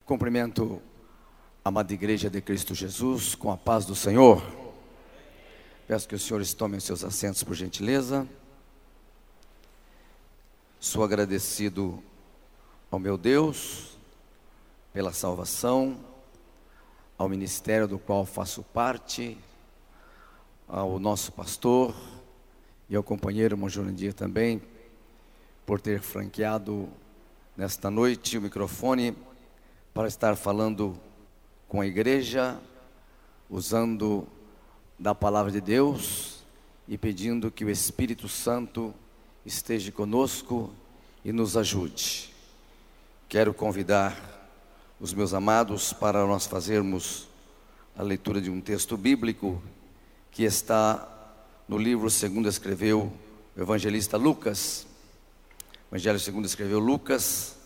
Cumprimento a amada Igreja de Cristo Jesus com a paz do Senhor. Peço que os senhores tomem seus assentos, por gentileza. Sou agradecido ao meu Deus pela salvação, ao ministério do qual faço parte, ao nosso pastor e ao companheiro irmão Jurandir também, por ter franqueado nesta noite o microfone para estar falando com a igreja, usando da palavra de Deus e pedindo que o Espírito Santo esteja conosco e nos ajude. Quero convidar os meus amados para nós fazermos a leitura de um texto bíblico que está no livro segundo escreveu o evangelista Lucas. Evangelho segundo escreveu Lucas.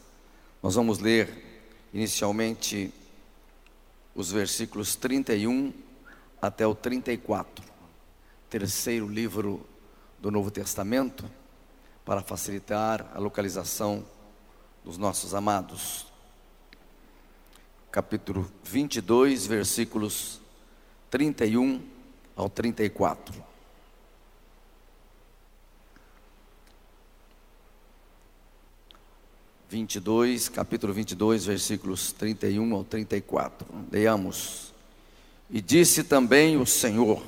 Nós vamos ler inicialmente os versículos 31 até o 34, terceiro livro do Novo Testamento, para facilitar a localização dos nossos amados. Capítulo 22, versículos 31 ao 34. Capítulo 22, versículos 31 ao 34. Leamos. E disse também o Senhor: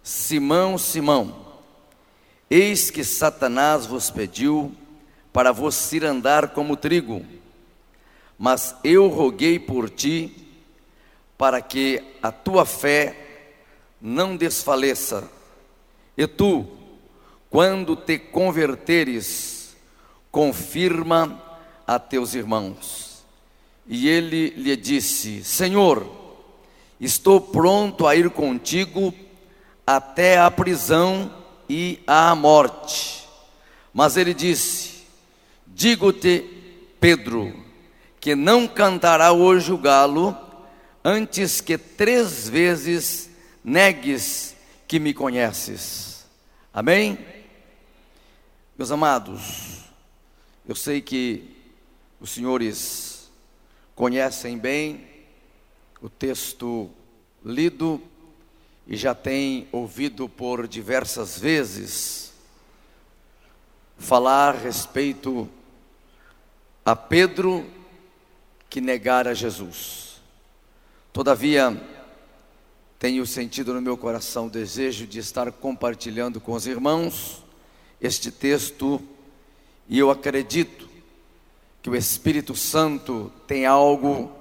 Simão, Simão, eis que Satanás vos pediu para vos ir andar como trigo, mas eu roguei por ti, para que a tua fé não desfaleça. E tu, quando te converteres, confirma a teus irmãos. E ele lhe disse: Senhor, estou pronto a ir contigo até a prisão e à morte. Mas ele disse: digo-te, Pedro, que não cantará hoje o galo, antes que 3 vezes negues que me conheces. Amém? Meus amados, eu sei que os senhores conhecem bem o texto lido e já têm ouvido por diversas vezes falar a respeito a Pedro que negara Jesus. Todavia, tenho sentido no meu coração o desejo de estar compartilhando com os irmãos este texto, e eu acredito que o Espírito Santo tem algo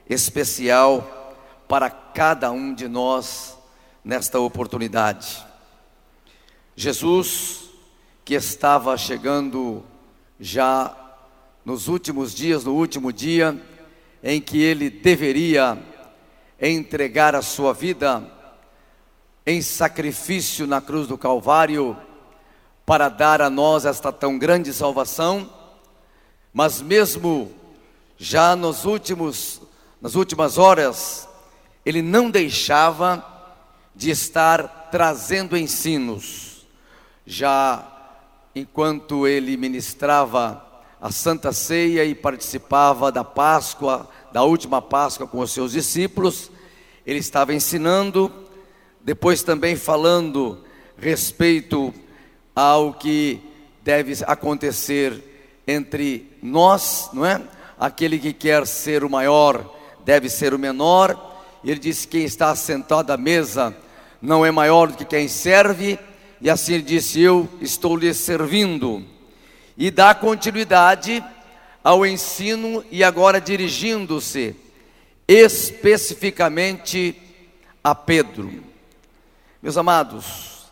especial para cada um de nós nesta oportunidade. Jesus, que estava chegando já nos últimos dias, no último dia em que ele deveria entregar a sua vida em sacrifício na cruz do Calvário para dar a nós esta tão grande salvação, mas mesmo já nas últimas horas, ele não deixava de estar trazendo ensinos. Já enquanto ele ministrava a Santa Ceia e participava da Páscoa, da última Páscoa com os seus discípulos, ele estava ensinando, depois também falando respeito ao que deve acontecer entre nós, não é? Aquele que quer ser o maior deve ser o menor. E ele disse: quem está sentado à mesa não é maior do que quem serve. E assim ele disse: eu estou lhe servindo. E dá continuidade ao ensino, e agora dirigindo-se especificamente a Pedro. Meus amados,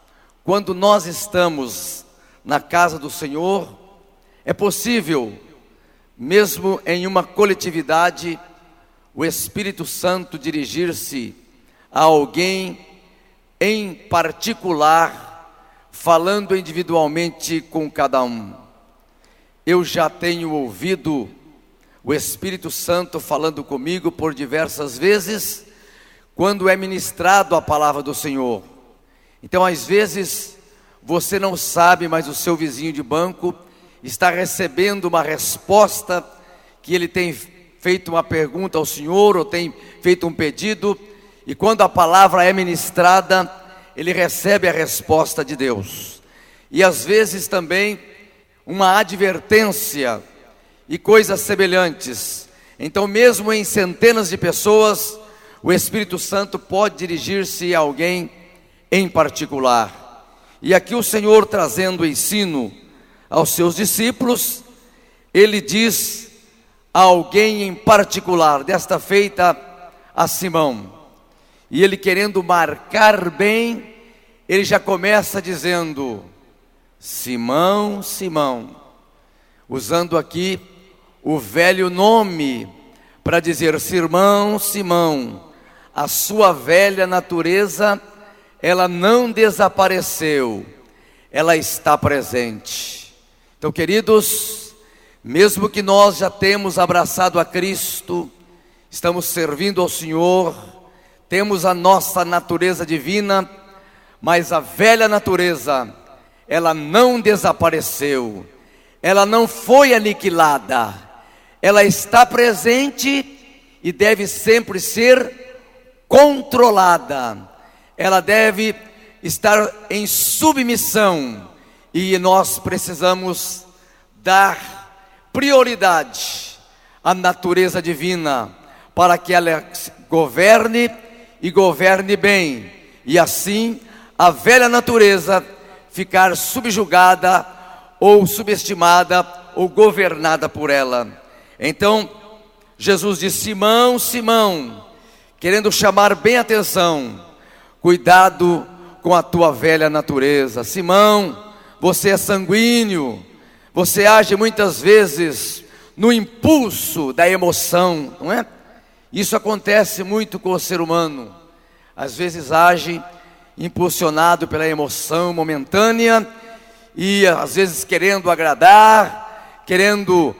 quando nós estamos na casa do Senhor, é possível, mesmo em uma coletividade, o Espírito Santo dirigir-se a alguém em particular, falando individualmente com cada um. Eu já tenho ouvido o Espírito Santo falando comigo por diversas vezes, quando é ministrado a palavra do Senhor. Então, às vezes, você não sabe, mas o seu vizinho de banco está recebendo uma resposta que ele tem feito uma pergunta ao Senhor, ou tem feito um pedido, e quando a palavra é ministrada, ele recebe a resposta de Deus. E às vezes também uma advertência e coisas semelhantes. Então, mesmo em centenas de pessoas, o Espírito Santo pode dirigir-se a alguém em particular. E aqui o Senhor, trazendo ensino aos seus discípulos, ele diz a alguém em particular, desta feita a Simão. E ele, querendo marcar bem, ele já começa dizendo: Simão, Simão, usando aqui o velho nome para dizer: Simão, Simão, a sua velha natureza, ela não desapareceu, ela está presente. Então, queridos, mesmo que nós já temos abraçado a Cristo, estamos servindo ao Senhor, temos a nossa natureza divina, mas a velha natureza, ela não desapareceu, ela não foi aniquilada, ela está presente e deve sempre ser controlada, ela deve estar em submissão, e nós precisamos dar prioridade à natureza divina, para que ela governe e governe bem, e assim a velha natureza ficar subjugada ou subestimada ou governada por ela. Então Jesus disse: Simão, Simão, querendo chamar bem a atenção, cuidado com a tua velha natureza. Simão, você é sanguíneo, você age muitas vezes no impulso da emoção, não é? Isso acontece muito com o ser humano. Às vezes age impulsionado pela emoção momentânea, e às vezes querendo agradar, querendo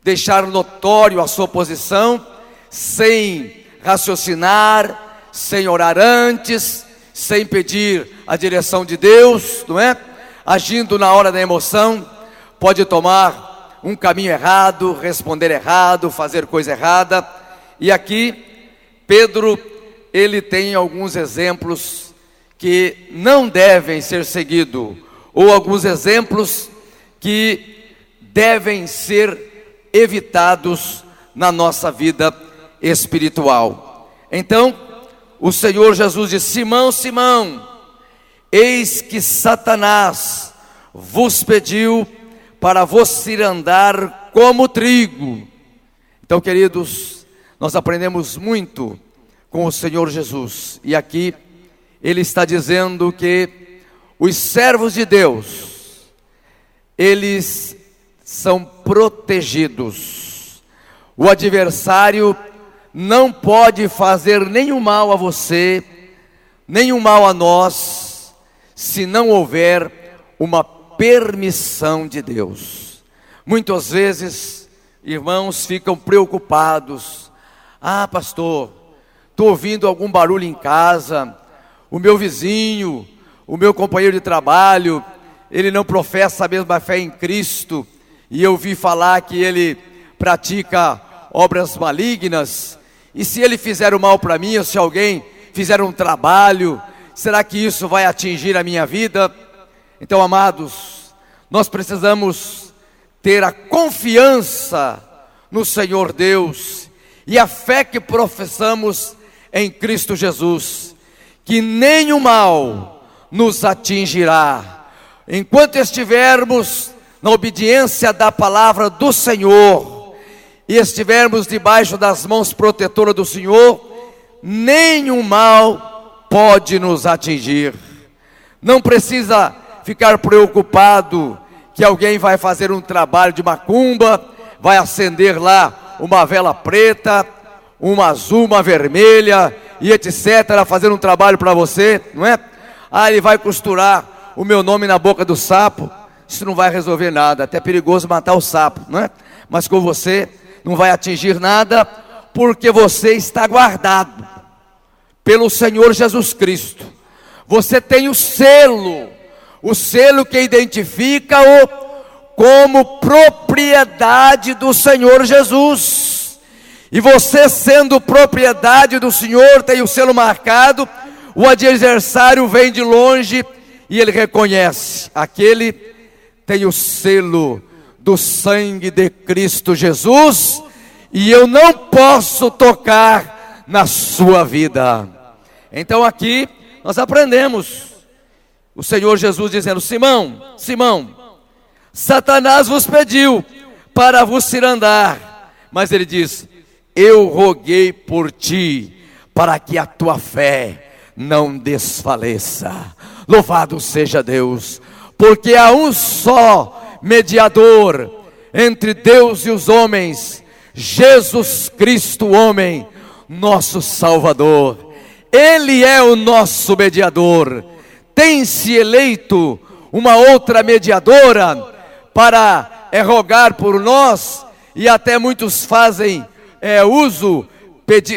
deixar notório a sua posição, sem raciocinar, sem orar antes, sem pedir a direção de Deus, não é? Agindo na hora da emoção, pode tomar um caminho errado, responder errado, fazer coisa errada. E aqui Pedro, ele tem alguns exemplos que não devem ser seguidos, ou alguns exemplos que devem ser evitados na nossa vida espiritual. Então o Senhor Jesus disse: Simão, Simão, eis que Satanás vos pediu para vos ir andar como trigo. Então, queridos, nós aprendemos muito com o Senhor Jesus, e aqui ele está dizendo que os servos de Deus, eles são protegidos. O adversário não pode fazer nenhum mal a você, nenhum mal a nós, se não houver uma permissão de Deus. Muitas vezes, irmãos ficam preocupados: ah, pastor, estou ouvindo algum barulho em casa, o meu vizinho, o meu companheiro de trabalho, ele não professa a mesma fé em Cristo, e eu vi falar que ele pratica obras malignas, e se ele fizer o mal para mim, ou se alguém fizer um trabalho, será que isso vai atingir a minha vida? Então, amados, nós precisamos ter a confiança no Senhor Deus, e a fé que professamos em Cristo Jesus, que nenhum mal nos atingirá, enquanto estivermos na obediência da palavra do Senhor, e estivermos debaixo das mãos protetoras do Senhor, nenhum mal pode nos atingir. Não precisa ficar preocupado que alguém vai fazer um trabalho de macumba, vai acender lá uma vela preta, uma azul, uma vermelha e etc, fazer um trabalho para você, não é? Ah, ele vai costurar o meu nome na boca do sapo. Isso não vai resolver nada, até é perigoso matar o sapo, não é? Mas com você não vai atingir nada, porque você está guardado pelo Senhor Jesus Cristo. Você tem o selo que identifica-o como propriedade do Senhor Jesus. E você, sendo propriedade do Senhor, tem o selo marcado, o adversário vem de longe e ele reconhece: aquele tem o selo do sangue de Cristo Jesus, e eu não posso tocar na sua vida. Então aqui nós aprendemos o Senhor Jesus dizendo: Simão, Simão, Satanás vos pediu para vos cirandar, mas ele diz: eu roguei por ti, para que a tua fé não desfaleça. Louvado seja Deus, porque há um só mediador entre Deus e os homens, Jesus Cristo, homem, nosso Salvador. Ele é o nosso mediador. Tem-se eleito uma outra mediadora para rogar por nós, e até muitos fazem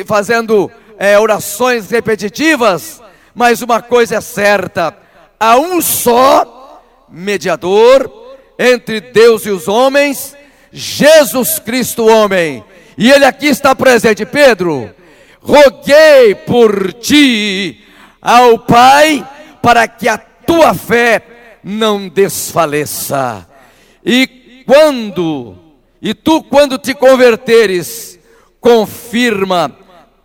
fazendo orações repetitivas, mas uma coisa é certa: há um só mediador entre Deus e os homens, Jesus Cristo, homem, e ele aqui está presente. Pedro, roguei por ti ao Pai, para que a tua fé não desfaleça. E tu quando te converteres, confirma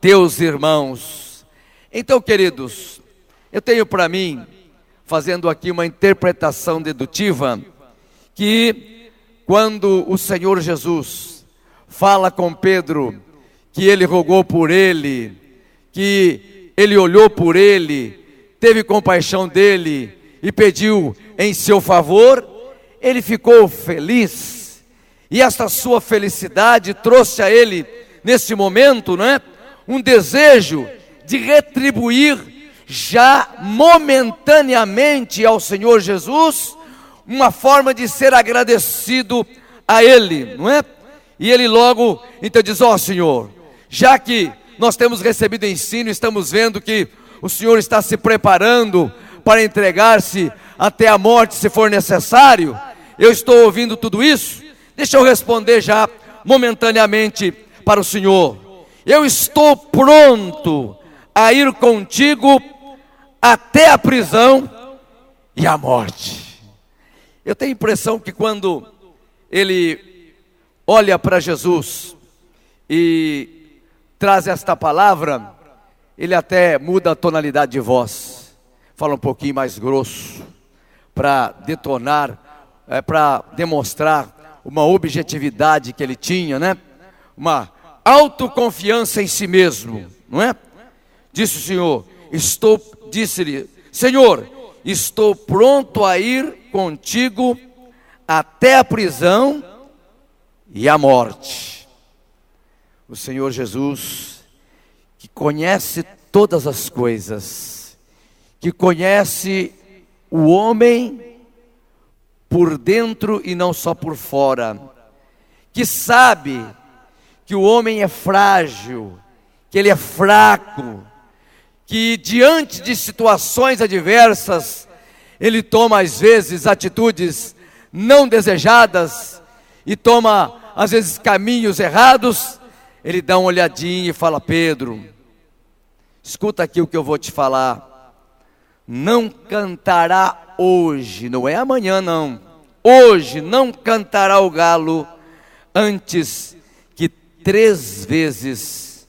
teus irmãos. Então, queridos, eu tenho para mim, fazendo aqui uma interpretação dedutiva, que quando o Senhor Jesus fala com Pedro, que ele rogou por ele, que ele olhou por ele, teve compaixão dele e pediu em seu favor, ele ficou feliz, e esta sua felicidade trouxe a ele, nesse momento, um desejo de retribuir já momentaneamente ao Senhor Jesus, uma forma de ser agradecido a ele, E ele logo então diz: ó Senhor, já que nós temos recebido ensino, estamos vendo que o Senhor está se preparando para entregar-se até a morte, se for necessário, eu estou ouvindo tudo isso, deixa eu responder já momentaneamente para o Senhor: eu estou pronto a ir contigo até a prisão e a morte. Eu tenho a impressão que quando ele olha para Jesus e traz esta palavra, ele até muda a tonalidade de voz, fala um pouquinho mais grosso, para para demonstrar uma objetividade que ele tinha, uma autoconfiança em si mesmo, Disse o Senhor, disse-lhe: Senhor, estou pronto a ir contigo até a prisão e a morte. O Senhor Jesus, que conhece todas as coisas, que conhece o homem por dentro e não só por fora, que sabe que o homem é frágil, que ele é fraco, que diante de situações adversas, ele toma às vezes atitudes não desejadas, e toma às vezes caminhos errados. Ele dá uma olhadinha e fala: Pedro, escuta aqui o que eu vou te falar. Não cantará hoje, não é amanhã não, hoje não cantará o galo antes que 3 vezes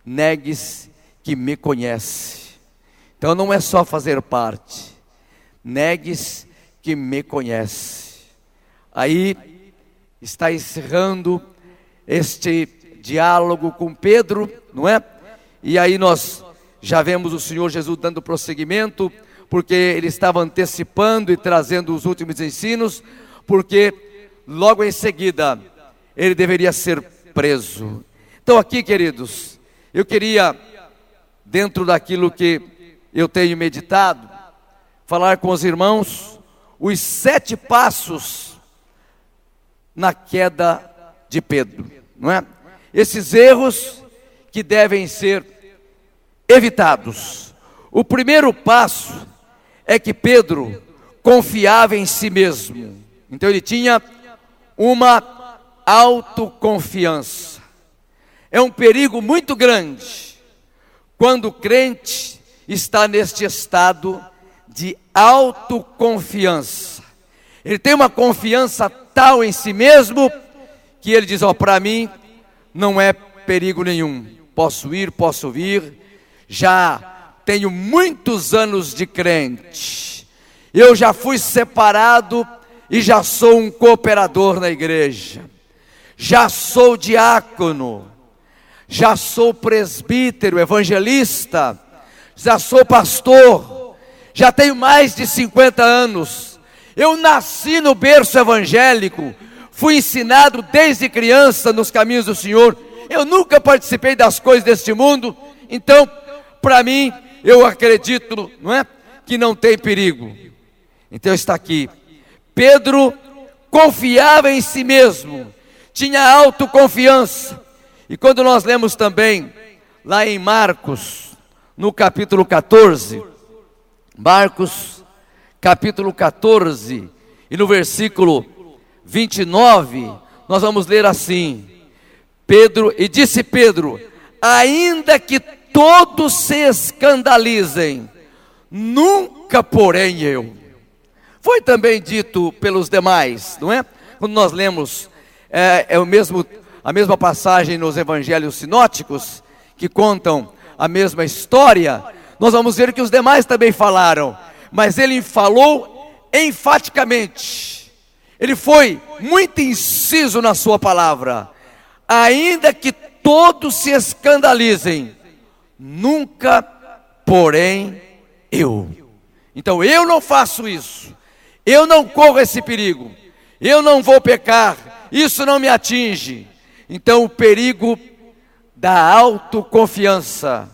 negues que me conhece. Então não é só fazer parte, negues que me conhece. Aí está encerrando este diálogo com Pedro, E aí nós já vemos o Senhor Jesus dando prosseguimento, porque ele estava antecipando e trazendo os últimos ensinos, porque logo em seguida ele deveria ser preso. Então aqui, queridos, eu queria, dentro daquilo que eu tenho meditado, falar com os irmãos os 7 passos na queda de Pedro, Esses erros que devem ser evitados. O primeiro passo é que Pedro confiava em si mesmo. Então ele tinha uma autoconfiança. É um perigo muito grande quando o crente está neste estado de autoconfiança. Ele tem uma confiança tal em si mesmo que ele diz: para mim não é perigo nenhum, posso ir, posso vir, já tenho muitos anos de crente, eu já fui separado e já sou um cooperador na igreja, já sou diácono, já sou presbítero, evangelista, já sou pastor, já tenho mais de 50 anos, eu nasci no berço evangélico, fui ensinado desde criança nos caminhos do Senhor, eu nunca participei das coisas deste mundo, então, para mim, eu acredito, não é, que não tem perigo. Então está aqui, Pedro confiava em si mesmo, tinha autoconfiança. E quando nós lemos também, lá em Marcos, no capítulo 14, Marcos, capítulo 14, e no versículo 29, nós vamos ler assim: e disse Pedro, ainda que todos se escandalizem, nunca porém eu. Foi também dito pelos demais, não é? Quando nós lemos a mesma passagem nos evangelhos sinóticos, que contam a mesma história, nós vamos ver que os demais também falaram, mas ele falou enfaticamente, ele foi muito inciso na sua palavra: ainda que todos se escandalizem, nunca porém eu. Então eu não faço isso, eu não corro esse perigo, eu não vou pecar, isso não me atinge. Então o perigo da autoconfiança,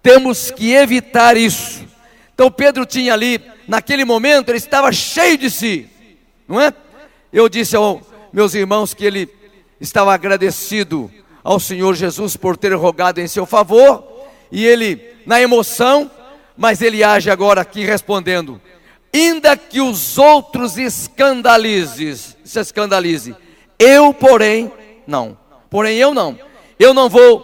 temos que evitar isso. Então Pedro tinha ali, naquele momento, ele estava cheio de si, não é? Eu disse aos meus irmãos que ele estava agradecido ao Senhor Jesus por ter rogado em seu favor, e ele na emoção, mas ele age agora aqui respondendo: ainda que os outros se escandalize, eu porém não, eu não vou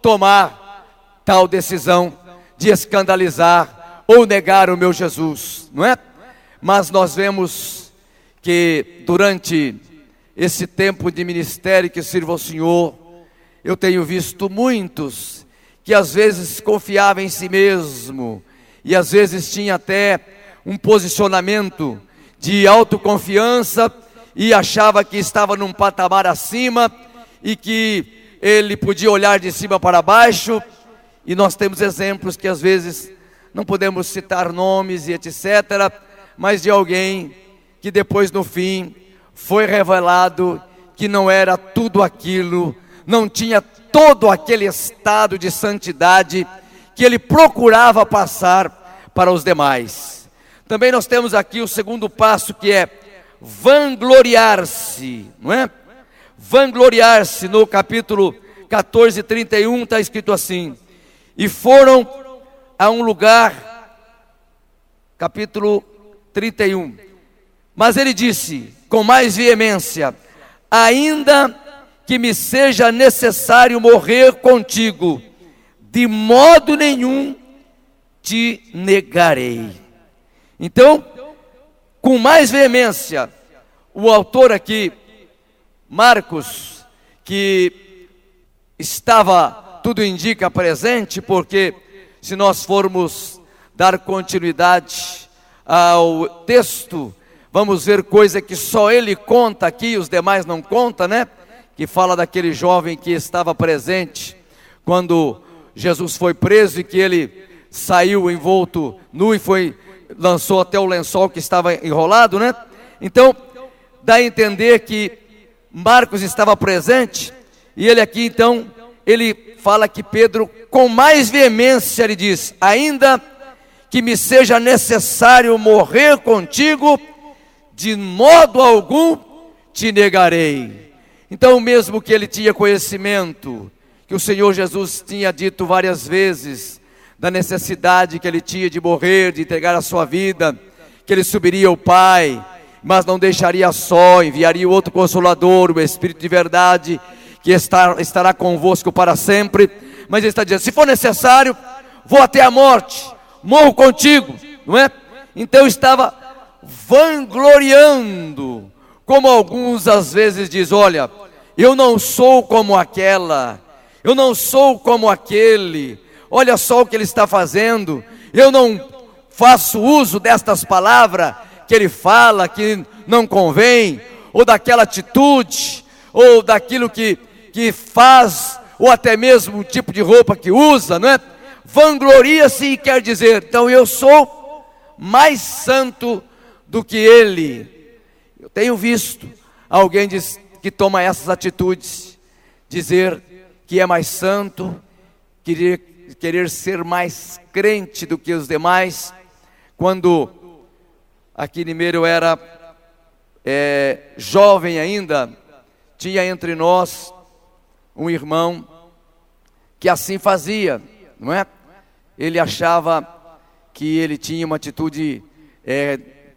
tomar tal decisão de escandalizar ou negar o meu Jesus, não é? Mas nós vemos que durante esse tempo de ministério que sirvo ao Senhor, eu tenho visto muitos que às vezes confiavam em si mesmo, e às vezes tinha até um posicionamento de autoconfiança, e achava que estava num patamar acima, e que ele podia olhar de cima para baixo. E nós temos exemplos que às vezes não podemos citar nomes e etc., mas de alguém que depois no fim foi revelado que não era tudo aquilo, não tinha todo aquele estado de santidade que ele procurava passar para os demais. Também nós temos aqui o segundo passo, que é vangloriar-se, não é? Vangloriar-se. No capítulo 14, 31 está escrito assim: e foram a um lugar, capítulo 31, mas ele disse com mais veemência: ainda que me seja necessário morrer contigo, de modo nenhum te negarei. Então, com mais veemência, o autor aqui, Marcos, que estava, tudo indica, presente, porque se nós formos dar continuidade ao texto, vamos ver coisa que só ele conta aqui, os demais não contam, né? Que fala daquele jovem que estava presente quando Jesus foi preso, e que ele saiu envolto nu e lançou até o lençol que estava enrolado, né? Então, dá a entender que Marcos estava presente, e ele aqui então, ele fala que Pedro, com mais veemência, ele diz: ainda que me seja necessário morrer contigo, de modo algum te negarei. Então, mesmo que ele tinha conhecimento, que o Senhor Jesus tinha dito várias vezes, da necessidade que ele tinha de morrer, de entregar a sua vida, que ele subiria ao Pai, mas não deixaria só, enviaria outro Consolador, o Espírito de verdade, que estará convosco para sempre. Mas ele está dizendo, se for necessário, vou até a morte, morro contigo, não é? Então estava vangloriando, como alguns às vezes dizem, olha, eu não sou como aquela, eu não sou como aquele, olha só o que ele está fazendo, eu não faço uso destas palavras que ele fala, que não convém, ou daquela atitude, ou daquilo que faz, ou até mesmo o tipo de roupa que usa, não é? Vangloria-se e quer dizer, então eu sou mais santo do que ele. Eu tenho visto alguém que toma essas atitudes, dizer que é mais santo, querer ser mais crente do que os demais. Quando aqui em Limeira eu era jovem ainda, tinha entre nós um irmão que assim fazia, não é? Ele achava que ele tinha uma atitude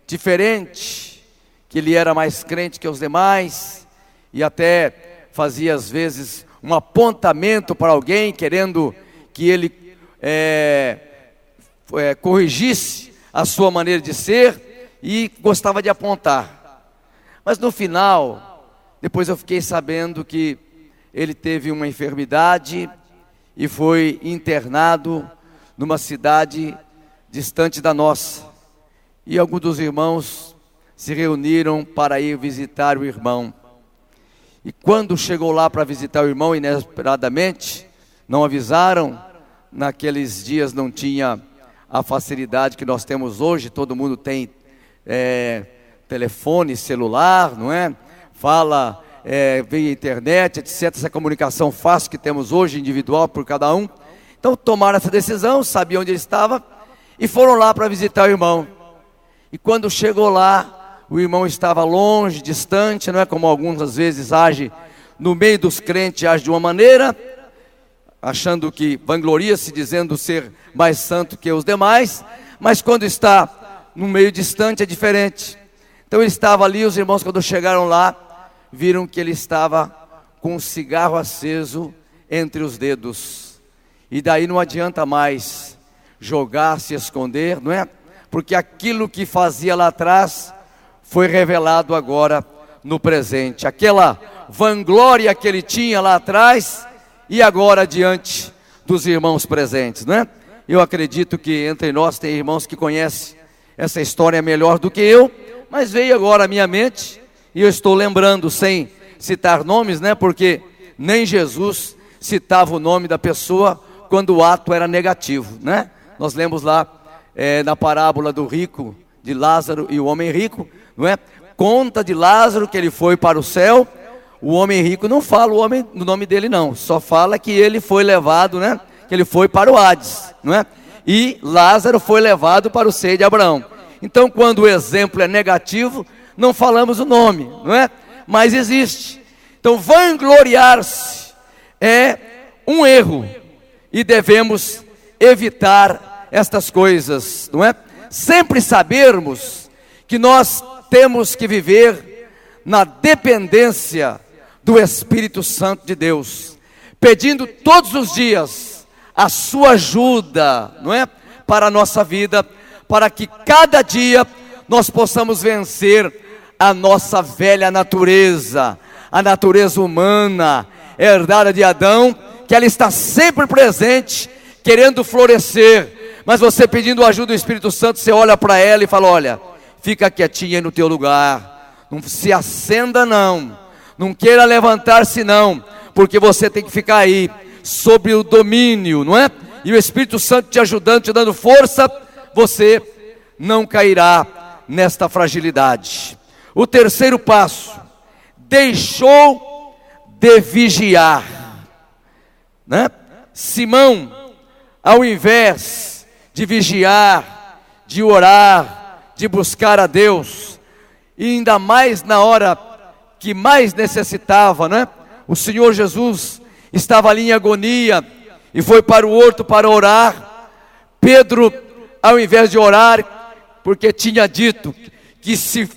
diferente, que ele era mais crente que os demais, e até fazia às vezes um apontamento para alguém, querendo que ele corrigisse a sua maneira de ser, e gostava de apontar. Mas no final, depois eu fiquei sabendo que ele teve uma enfermidade e foi internado numa cidade distante da nossa. E alguns dos irmãos se reuniram para ir visitar o irmão. E quando chegou lá para visitar o irmão, inesperadamente, não avisaram. Naqueles dias não tinha a facilidade que nós temos hoje, todo mundo tem telefone, celular, não é? Fala via internet, etc. Essa comunicação fácil que temos hoje, individual por cada um. Então tomaram essa decisão, sabiam onde ele estava e foram lá para visitar o irmão. E quando chegou lá, o irmão estava longe, distante, não é? Como alguns às vezes agem no meio dos crentes, agem de uma maneira, achando que vangloria-se, dizendo ser mais santo que os demais, mas quando está no meio distante é diferente. Então ele estava ali, os irmãos quando chegaram lá, viram que ele estava com um cigarro aceso entre os dedos. E daí não adianta mais jogar, se esconder, não é? Porque aquilo que fazia lá atrás foi revelado agora no presente. Aquela vanglória que ele tinha lá atrás e agora diante dos irmãos presentes, não é? Eu acredito que entre nós tem irmãos que conhecem essa história melhor do que eu, mas veio agora à minha mente e eu estou lembrando sem citar nomes, né? Porque nem Jesus citava o nome da pessoa quando o ato era negativo, né? Nós lemos lá na parábola do rico, de Lázaro e o homem rico, não é? Conta de Lázaro que ele foi para o céu. O homem rico não fala o nome dele não, só fala que ele foi levado, né? Que ele foi para o Hades, não é? E Lázaro foi levado para o seio de Abraão. Então quando o exemplo é negativo, não falamos o nome, não é? Mas existe. Então vangloriar-se é um erro e devemos evitar estas coisas, não é? Sempre sabermos que nós temos que viver na dependência do Espírito Santo de Deus, pedindo todos os dias a sua ajuda, não é? Para a nossa vida, para que cada dia nós possamos vencer a nossa velha natureza, a natureza humana, herdada de Adão, que ela está sempre presente, querendo florescer, mas você pedindo a ajuda do Espírito Santo, você olha para ela e fala, olha, fica quietinha aí no teu lugar, não se acenda não queira levantar-se não, porque você tem que ficar aí, sob o domínio, não é? E o Espírito Santo te ajudando, te dando força, você não cairá nesta fragilidade. O terceiro passo, deixou de vigiar, né? Simão, ao invés de vigiar, de orar, de buscar a Deus, e ainda mais na hora que mais necessitava, né? O Senhor Jesus estava ali em agonia e foi para o horto para orar. Pedro, ao invés de orar, porque tinha dito que se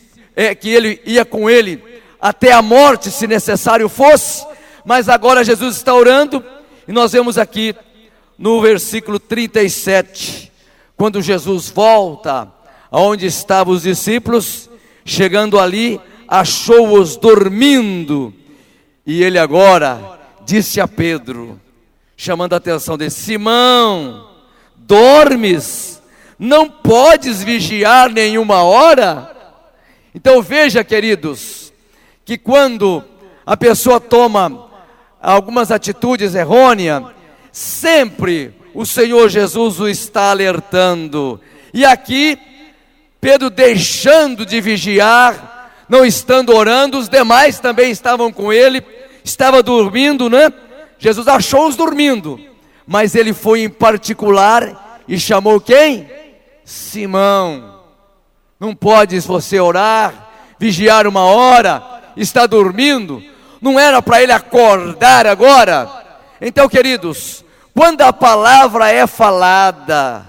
que ele ia com ele até a morte, se necessário fosse. Mas agora Jesus está orando, e nós vemos aqui no versículo 37, quando Jesus volta aonde estavam os discípulos, chegando ali, achou-os dormindo, e ele agora disse a Pedro, chamando a atenção dele: Simão, dormes? Não podes vigiar nenhuma hora? Então veja, queridos, que quando a pessoa toma algumas atitudes errôneas, sempre o Senhor Jesus o está alertando. E aqui, Pedro deixando de vigiar, não estando orando, os demais também estavam com ele, estava dormindo, né? Jesus achou-os dormindo, mas ele foi em particular e chamou quem? Simão. Não podes você orar, vigiar uma hora, está dormindo? Não era para ele acordar agora? Então, queridos, quando a palavra é falada,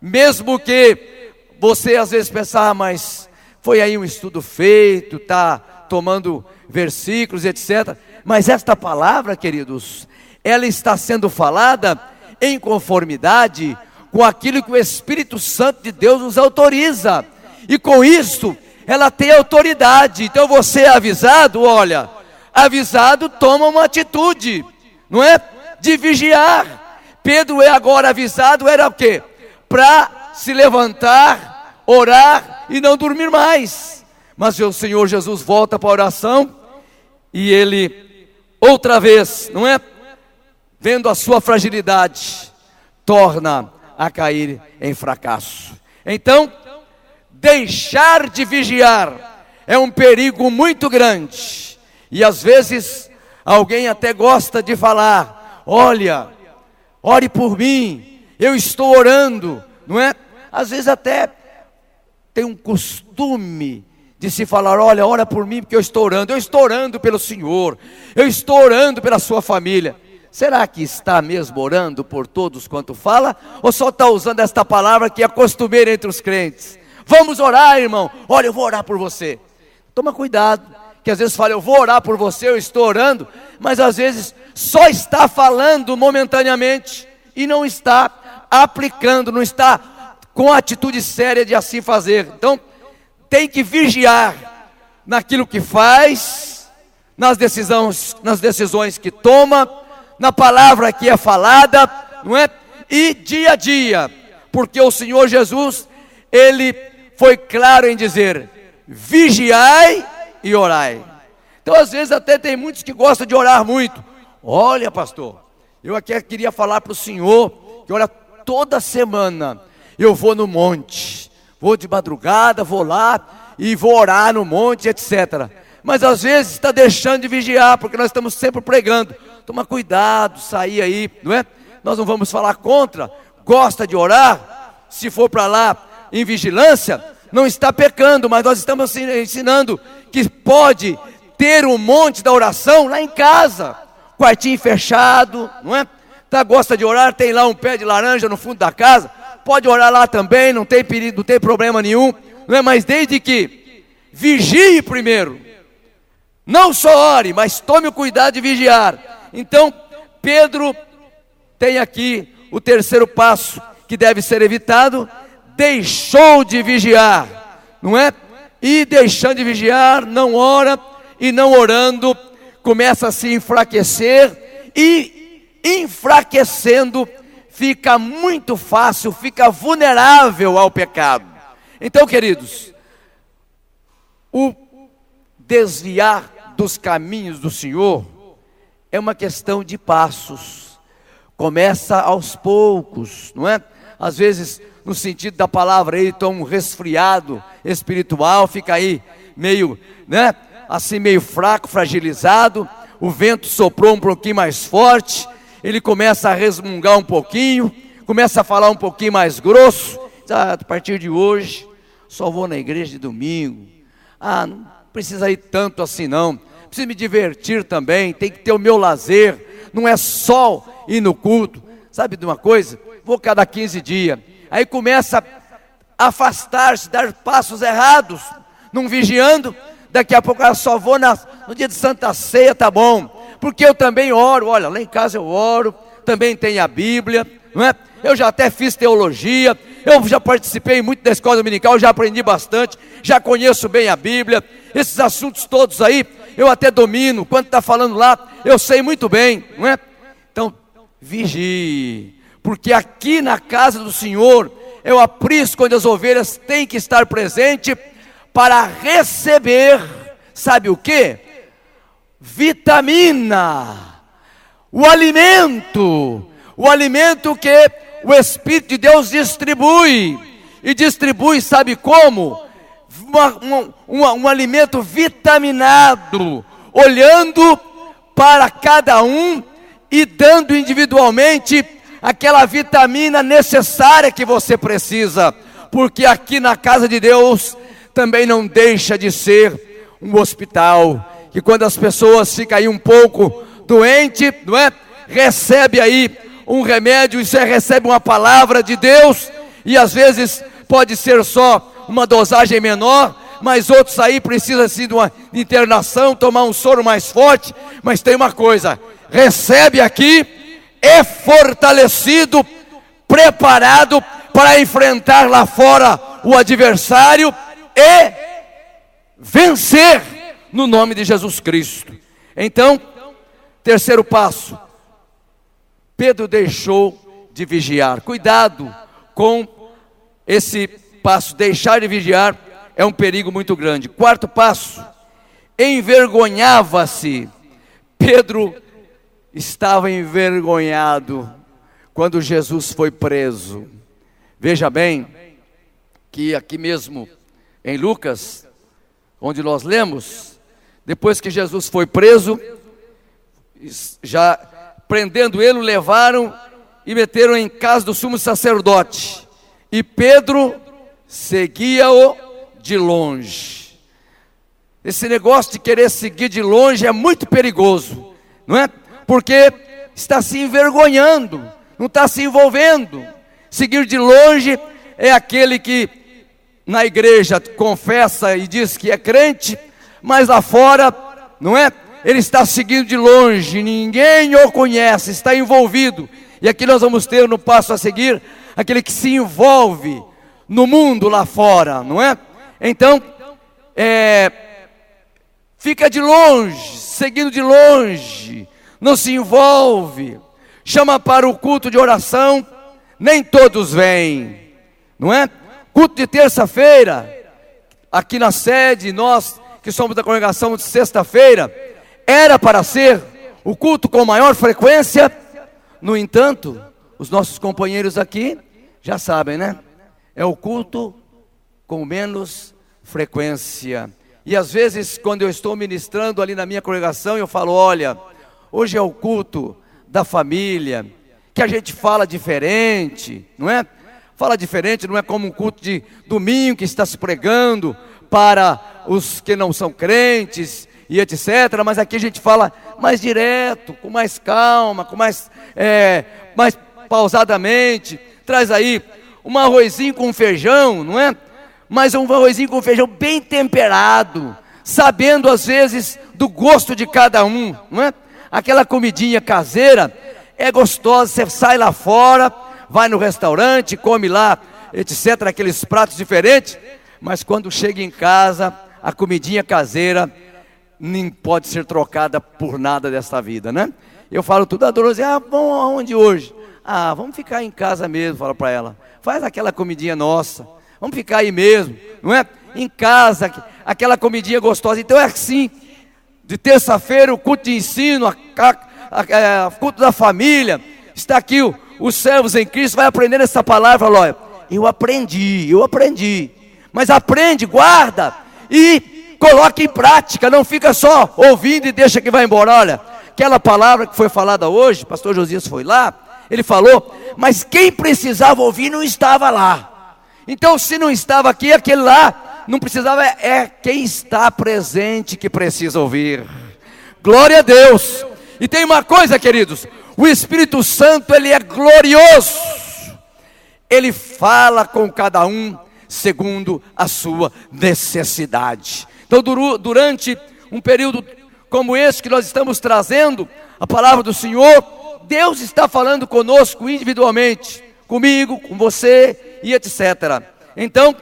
mesmo que você às vezes pensar, mas foi aí um estudo feito, está tomando versículos, etc. Mas esta palavra, queridos, ela está sendo falada em conformidade com aquilo que o Espírito Santo de Deus nos autoriza. E com isto, ela tem autoridade. Então você é avisado, olha, avisado toma uma atitude, não é? De vigiar. Pedro é agora avisado, era o quê? Para se levantar, orar e não dormir mais. Mas o Senhor Jesus volta para a oração, e ele, outra vez, não é? Vendo a sua fragilidade, torna a cair em fracasso. Então, deixar de vigiar é um perigo muito grande. E às vezes, alguém até gosta de falar: olha, ore por mim, eu estou orando, não é? Às vezes até tem um costume de se falar: olha, ora por mim porque eu estou orando pelo Senhor, eu estou orando pela sua família. Será que está mesmo orando por todos quanto fala? Ou só está usando esta palavra que é costumeira entre os crentes? Vamos orar, irmão, olha, eu vou orar por você. Toma cuidado, que às vezes fala: eu vou orar por você, eu estou orando, mas às vezes só está falando momentaneamente, e não está aplicando, não está com a atitude séria de assim fazer. Então, tem que vigiar naquilo que faz, nas decisões que toma, na palavra que é falada, não é? E dia a dia, porque o Senhor Jesus, ele foi claro em dizer: vigiai e orai. Então às vezes até tem muitos que gostam de orar muito. Olha, pastor, eu aqui queria falar para o senhor, que olha, toda semana eu vou no monte, vou de madrugada, vou lá e vou orar no monte, etc. Mas às vezes está deixando de vigiar, porque nós estamos sempre pregando. Toma cuidado, sair aí, não é? Nós não vamos falar contra, gosta de orar, se for para lá em vigilância, não está pecando, mas nós estamos ensinando que pode ter um monte da oração lá em casa, quartinho fechado, não é? Tá, gosta de orar, tem lá um pé de laranja no fundo da casa, pode orar lá também, não tem perigo, não tem problema nenhum, não é? Mas desde que vigie primeiro, não só ore, mas tome o cuidado de vigiar. Então, Pedro tem aqui o terceiro passo que deve ser evitado: deixou de vigiar, não é? E deixando de vigiar, não ora, e não orando, começa a se enfraquecer, e enfraquecendo, fica muito fácil, fica vulnerável ao pecado. Então, queridos, o desviar dos caminhos do Senhor é uma questão de passos. Começa aos poucos, não é? Às vezes, no sentido da palavra aí, toma um resfriado espiritual, fica aí meio, né? Assim meio fraco, fragilizado. O vento soprou um pouquinho mais forte, ele começa a resmungar um pouquinho, começa a falar um pouquinho mais grosso. A partir de hoje, só vou na igreja de domingo. Não precisa ir tanto assim não. Preciso me divertir também, tem que ter o meu lazer, não é só ir no culto. Sabe de uma coisa? Vou cada 15 dias, aí começa a afastar-se, dar passos errados, não vigiando, daqui a pouco eu só vou no dia de Santa Ceia, tá bom, porque eu também oro. Olha, lá em casa eu oro, também tenho a Bíblia, não é? Eu já até fiz teologia, eu já participei muito da escola dominical, já aprendi bastante, já conheço bem a Bíblia, esses assuntos todos aí, eu até domino, quando está falando lá, eu sei muito bem, não é? Então, vigie, porque aqui na casa do Senhor, é o aprisco onde as ovelhas têm que estar presentes, para receber, sabe o que? Vitamina, o alimento que o Espírito de Deus distribui, e distribui, sabe como? Um alimento vitaminado, olhando para cada um e dando individualmente aquela vitamina necessária que você precisa, porque aqui na casa de Deus também não deixa de ser um hospital, que quando as pessoas ficam aí um pouco doentes, não é? Recebe aí um remédio, recebe uma palavra de Deus, e às vezes pode ser só uma dosagem menor, mas outros aí precisam assim, de uma internação, tomar um soro mais forte. Mas tem uma coisa, recebe aqui, é fortalecido, preparado para enfrentar lá fora o adversário e vencer no nome de Jesus Cristo. Então, terceiro passo, Pedro deixou de vigiar. Cuidado com esse passo, deixar de vigiar é um perigo muito grande. Quarto passo, envergonhava-se. Pedro estava envergonhado quando Jesus foi preso. Veja bem que aqui mesmo em Lucas, onde nós lemos, depois que Jesus foi preso, já prendendo ele, o levaram e meteram em casa do sumo sacerdote, e Pedro seguia-o de longe. Esse negócio de querer seguir de longe é muito perigoso, não é? Porque está se envergonhando, não está se envolvendo. Seguir de longe é aquele que na igreja confessa e diz que é crente, mas lá fora, não é? Ele está seguindo de longe, ninguém o conhece, está envolvido. E aqui nós vamos ter no passo a seguir, aquele que se envolve no mundo lá fora, não é? Então, fica de longe, seguindo de longe, não se envolve, chama para o culto de oração, nem todos vêm, não é? Culto de terça-feira, aqui na sede, nós que somos da congregação de sexta-feira, era para ser o culto com maior frequência. No entanto, os nossos companheiros aqui já sabem, né? É o culto com menos frequência. E às vezes, quando eu estou ministrando ali na minha congregação, eu falo: olha, hoje é o culto da família, que a gente fala diferente, não é? Fala diferente, não é como um culto de domingo que está se pregando para os que não são crentes e etc. Mas aqui a gente fala mais direto, com mais calma, com mais pausadamente. Traz aí um arrozinho com feijão, não é? Mas um arrozinho com feijão bem temperado, sabendo às vezes do gosto de cada um, não é? Aquela comidinha caseira é gostosa, você sai lá fora, vai no restaurante, come lá, etc., aqueles pratos diferentes, mas quando chega em casa, a comidinha caseira nem pode ser trocada por nada desta vida, né? Eu falo tudo a Dorothy: vamos aonde hoje? Vamos ficar em casa mesmo, falo para ela, faz aquela comidinha nossa, vamos ficar aí mesmo, não é? Em casa, aquela comidinha gostosa. Então é assim, de terça-feira o culto de ensino, o culto da família, está aqui os servos em Cristo, vai aprendendo essa palavra. Olha, eu aprendi, mas aprende, guarda e coloca em prática, não fica só ouvindo e deixa que vai embora. Olha, aquela palavra que foi falada hoje, pastor Josias foi lá, ele falou, mas quem precisava ouvir não estava lá. Então, se não estava aqui, aquele lá não precisava, é quem está presente que precisa ouvir. Glória a Deus. E tem uma coisa, queridos, o Espírito Santo, ele é glorioso, ele fala com cada um, segundo a sua necessidade. Então, durante um período como esse que nós estamos trazendo a palavra do Senhor, Deus está falando conosco individualmente, comigo, com você e etc. Então,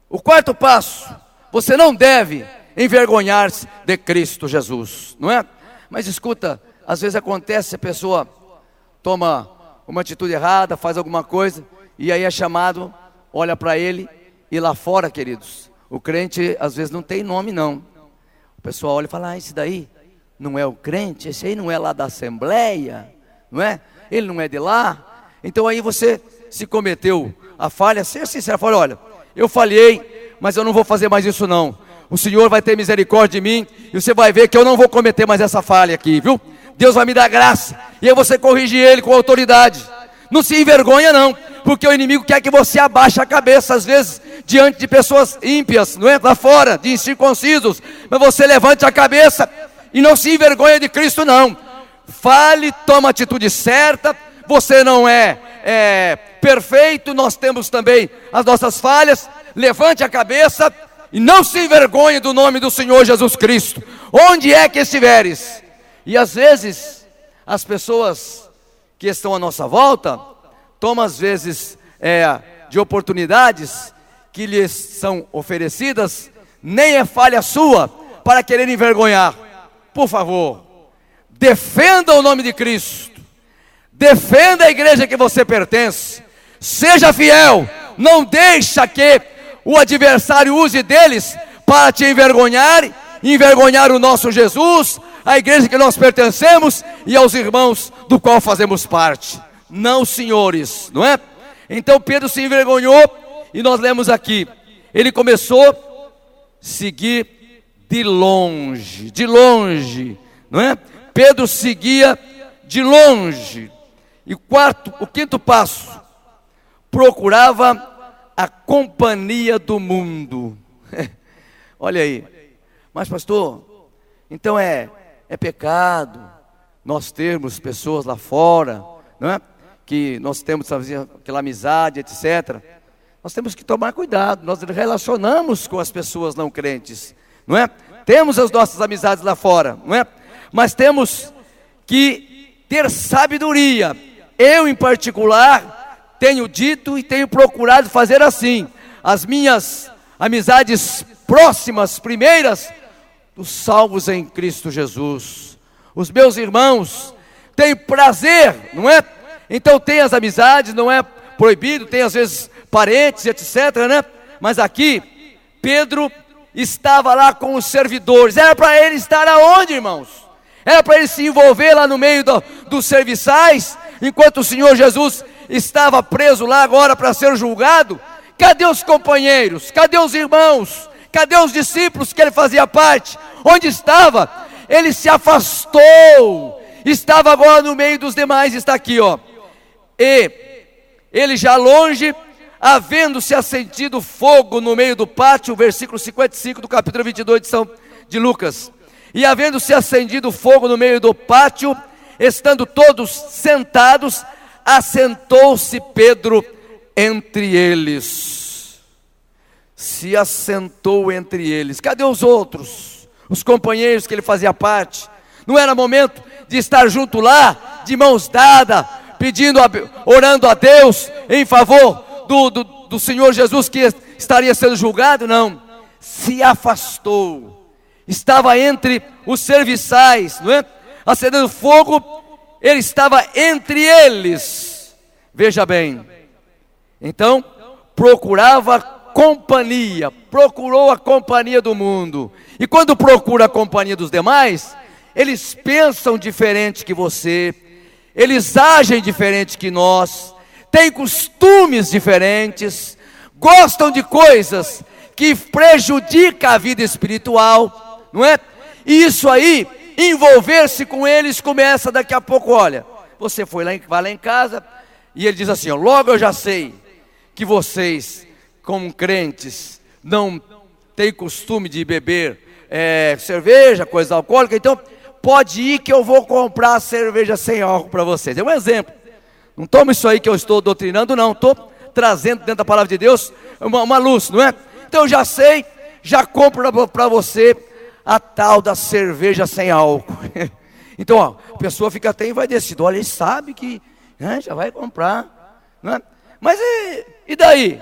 o quarto passo: você não deve envergonhar-se de Cristo Jesus, não é? Mas escuta, às vezes acontece, a pessoa toma uma atitude errada, faz alguma coisa, e aí é chamado, olha para ele, e lá fora, queridos, o crente às vezes não tem nome não. O pessoal olha e fala: esse daí não é o crente, esse aí não é lá da Assembleia, não é? Ele não é de lá. Então aí você se cometeu a falha, seja sincero, fala: olha, eu falhei, mas eu não vou fazer mais isso não. O Senhor vai ter misericórdia de mim, e você vai ver que eu não vou cometer mais essa falha aqui, viu? Deus vai me dar graça, e aí você corrige ele com autoridade. Não se envergonha não, porque o inimigo quer que você abaixe a cabeça, às vezes, diante de pessoas ímpias, não é? Lá fora, de incircuncisos, mas você levante a cabeça, e não se envergonha de Cristo não. Fale, toma a atitude certa. Você não é perfeito, nós temos também as nossas falhas. Levante a cabeça e não se envergonhe do nome do Senhor Jesus Cristo, onde é que estiveres. E às vezes, as pessoas que estão à nossa volta, tomam às vezes de oportunidades que lhes são oferecidas, nem é falha sua, para querer envergonhar. Por favor, defenda o nome de Cristo, defenda a igreja que você pertence, seja fiel, não deixa que o adversário use deles para te envergonhar o nosso Jesus, a igreja que nós pertencemos e aos irmãos do qual fazemos parte. Não, senhores, não é? Então Pedro se envergonhou, e nós lemos aqui, ele começou a seguir de longe, não é? Pedro seguia de longe. E o quinto passo: procurava a companhia do mundo. Olha aí. Mas pastor, então é pecado nós termos pessoas lá fora, não é? Que nós temos aquela amizade, etc. Nós temos que tomar cuidado. Nós relacionamos com as pessoas não crentes, não é? Temos as nossas amizades lá fora, não é? Mas temos que ter sabedoria. Eu, em particular, tenho dito e tenho procurado fazer assim. As minhas amizades próximas, primeiras, os salvos em Cristo Jesus. Os meus irmãos têm prazer, não é? Então tem as amizades, não é proibido, tem às vezes parentes, etc, né? Mas aqui, Pedro estava lá com os servidores. Era para ele estar aonde, irmãos? Era para ele se envolver lá no meio dos serviçais, enquanto o Senhor Jesus estava preso lá agora para ser julgado. Cadê os companheiros? Cadê os irmãos? Cadê os discípulos que ele fazia parte? Onde estava? Ele se afastou, estava agora no meio dos demais. Está aqui, ó. E ele já longe, havendo-se acendido fogo no meio do pátio, versículo 55 do capítulo 22 de Lucas. E havendo-se acendido fogo no meio do pátio, estando todos sentados, assentou-se Pedro entre eles. Se assentou entre eles. Cadê os outros? Os companheiros que ele fazia parte? Não era momento de estar junto lá, de mãos dadas, orando a Deus em favor do Senhor Jesus que estaria sendo julgado? Não. Se afastou. Estava entre os serviçais, não é? Acendendo fogo, ele estava entre eles. Veja bem. Então, procurava companhia, procurou a companhia do mundo. E quando procura a companhia dos demais, eles pensam diferente que você, eles agem diferente que nós, têm costumes diferentes, gostam de coisas que prejudicam a vida espiritual, não é? E isso aí, envolver-se com eles, começa daqui a pouco. Olha, você vai lá em casa, e ele diz assim, ó, logo eu já sei que vocês, como crentes, não têm costume de beber cerveja, coisa alcoólica, então pode ir que eu vou comprar cerveja sem álcool para vocês. É um exemplo. Não toma isso aí que eu estou doutrinando, não. Estou trazendo dentro da palavra de Deus uma luz, não é? Então eu já sei, já compro para você a tal da cerveja sem álcool. Então, ó, a pessoa fica até envaidecida. Olha, ele sabe que, né, já vai comprar, né? Mas e daí?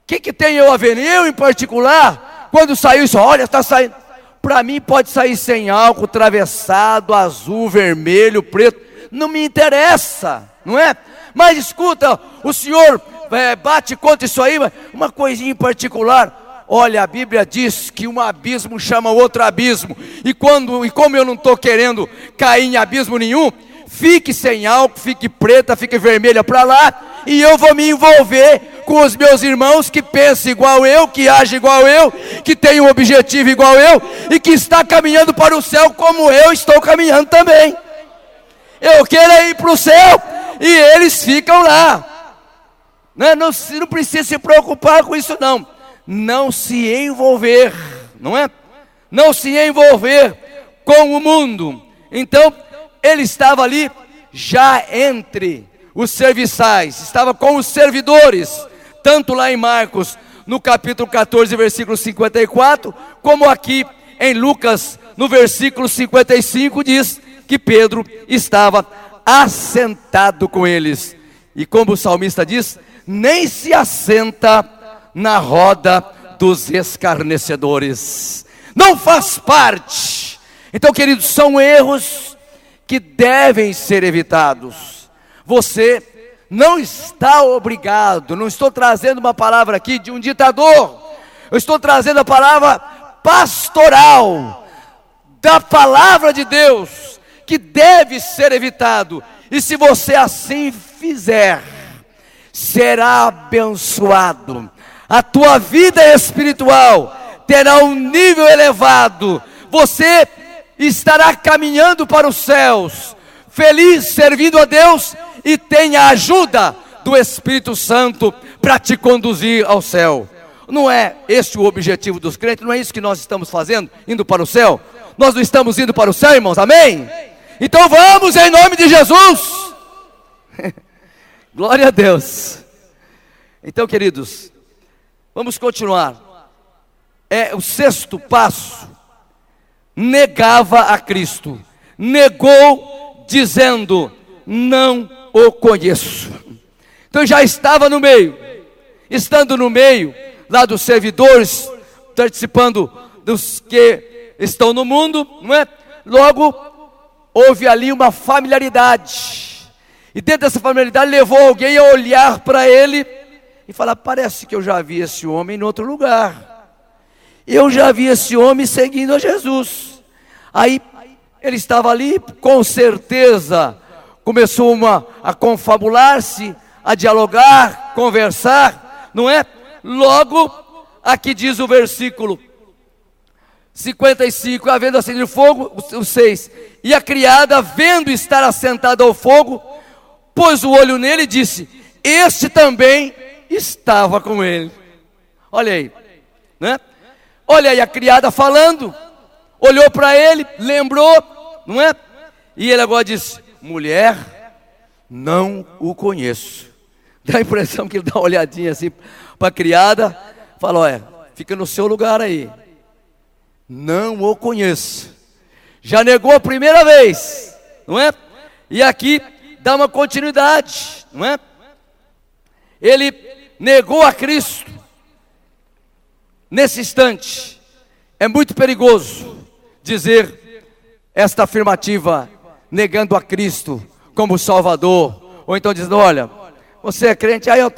O que tem eu a ver? Eu, em particular, quando saiu isso, olha, está saindo. Para mim pode sair sem álcool, atravessado, azul, vermelho, preto. Não me interessa, não é? Mas escuta, o senhor bate contra isso aí, uma coisinha em particular. Olha, a Bíblia diz que um abismo chama outro abismo. E como eu não estou querendo cair em abismo nenhum, fique sem álcool, fique preta, fique vermelha para lá, e eu vou me envolver com os meus irmãos que pensam igual eu, que agem igual eu, que tem um objetivo igual eu, e que está caminhando para o céu como eu estou caminhando também. Eu quero ir para o céu, e eles ficam lá. Não precisa se preocupar com isso não. Não se envolver, não é? Não se envolver com o mundo. Então, ele estava ali já entre os serviçais, estava com os servidores, tanto lá em Marcos, no capítulo 14, versículo 54, como aqui em Lucas, no versículo 55, diz que Pedro estava assentado com eles. E como o salmista diz, nem se assenta na roda dos escarnecedores. Não faz parte. Então, queridos, são erros que devem ser evitados. Você não está obrigado, não estou trazendo uma palavra aqui de um ditador, eu estou trazendo a palavra pastoral, da palavra de Deus, que deve ser evitado. E se você assim fizer, será abençoado. A tua vida espiritual terá um nível elevado. Você estará caminhando para os céus, feliz, servindo a Deus, e tem a ajuda do Espírito Santo para te conduzir ao céu. Não é este o objetivo dos crentes? Não é isso que nós estamos fazendo, indo para o céu? Nós não estamos indo para o céu, irmãos? Amém? Então vamos em nome de Jesus. Glória a Deus. Então, queridos, vamos continuar. O sexto passo. Negava a Cristo. Negou dizendo: não o conheço. Então já estava no meio. Estando no meio lá dos servidores, participando dos que estão no mundo, não é? Logo houve ali uma familiaridade. E dentro dessa familiaridade levou alguém a olhar para ele e falar: parece que eu já vi esse homem em outro lugar. Eu já vi esse homem seguindo a Jesus. Aí ele estava ali, com certeza começou a confabular-se, a dialogar, conversar, não é? Logo, aqui diz o versículo 55, havendo acendido fogo, o 6, e a criada, vendo estar assentada ao fogo, pôs o olho nele e disse: este também estava com ele. Olha aí, né? Olha aí a criada falando, olhou para ele, lembrou, não é? E ele agora disse: mulher, não o conheço. Dá a impressão que ele dá uma olhadinha assim para a criada, fala: olha, fica no seu lugar aí. Não o conheço. Já negou a primeira vez, não é? E aqui dá uma continuidade, não é? Ele negou a Cristo. Nesse instante, é muito perigoso dizer esta afirmativa, negando a Cristo como Salvador, ou então dizendo: olha, você é crente? Aí eu